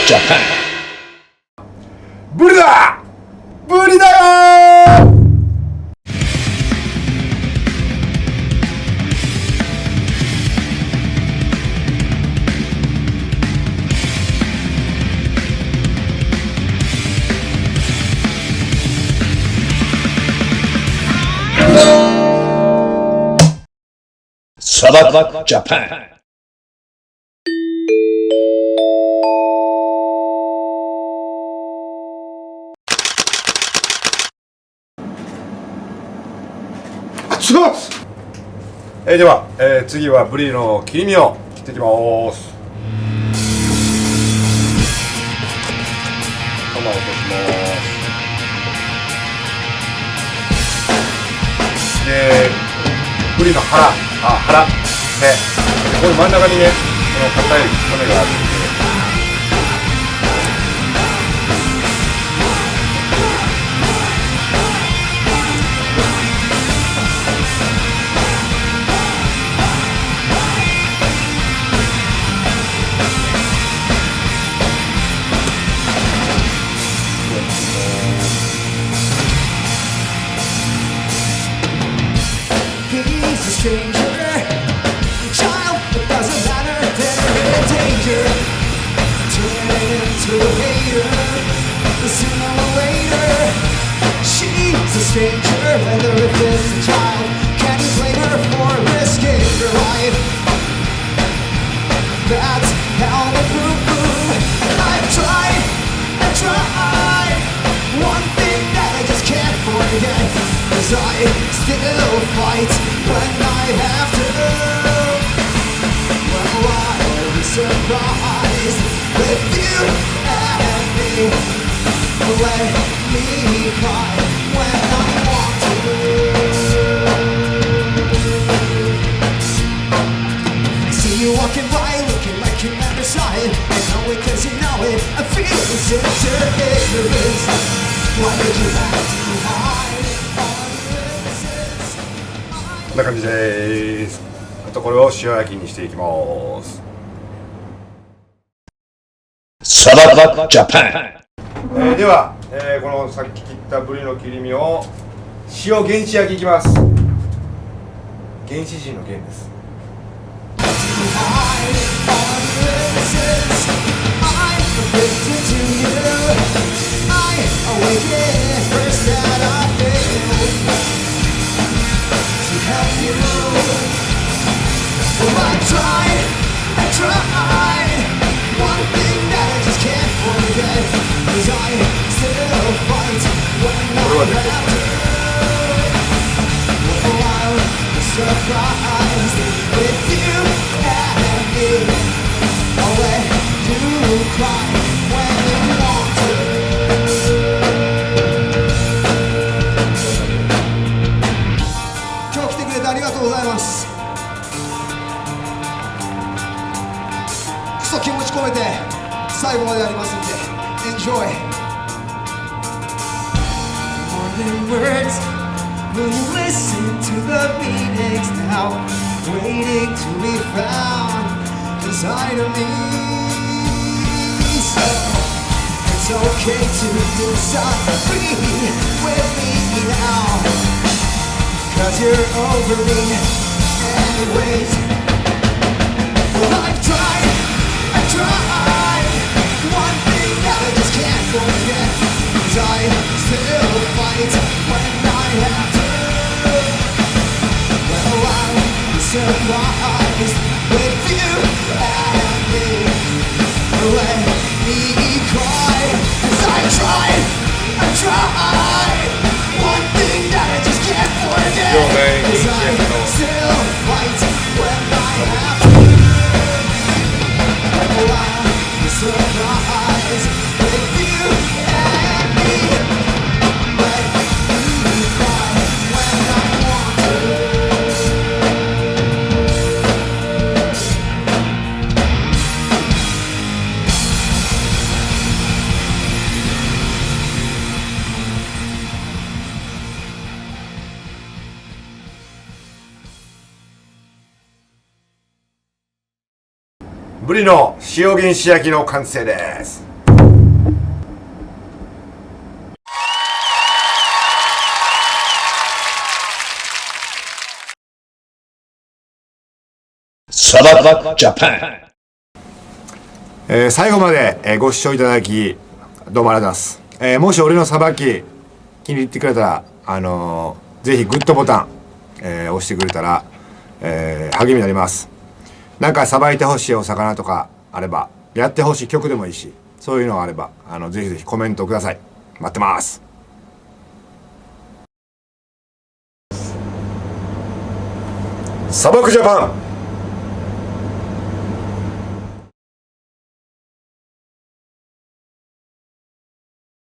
Japan ブリだブリだよSABAKU JAPANでは、次はブリの切り身を切っていきます。玉を落とします。で、ブリの腹ですね。ここに真ん中にね、この硬い骨があるんで。Stranger, child, it doesn't matter, they're in danger. Turn into a hater, sooner or later. She's a stranger, whether it is a child. Can you blame her for risking her life? That's how the boom. I've tried. One thing that I just can't forget is I still fight when I have to. Well, I'll be surprised with you and me. Let me cry when I want to. I see you walking by, looking like you never saw it. I know it 'cause you know it. I feel the center ignorance. Why did you have to hide all your innocence? こんな感じです。あとこれを塩焼きにしていきます。SABAKU JAPAN では、このさっき切ったブリの切り身を塩原始焼きいきます。原始人の原です。今日来てくれてありがとうございます。クソ気持ち込めて最後までやりますんで Enjoy. More than words, will you listen to the meanings now? Waiting to be found inside of me. So it's okay to disagree with me now, 'cause you're over me anyways. Well, I've tried. One thing that I just can't forget is I still fight when I have to. Well, I'm surprised with you and me. Let me cry, 'cause I tried. One thing that I just can't forget is I still fight when I have to. Well, I'm surprised with you and me. Let me cry when I want to. ブリの塩原始焼きの完成です。SABAKU JAPAN。最後までご視聴いただきどうもありがとうございます。もし俺のさばき気に入ってくれたらぜひグッドボタン、押してくれたら、励みになります。なんかさばいてほしいお魚とかあれば、やってほしい曲でもいいし、そういうのがあればぜひぜひコメントください。待ってます。SABAKU JAPAN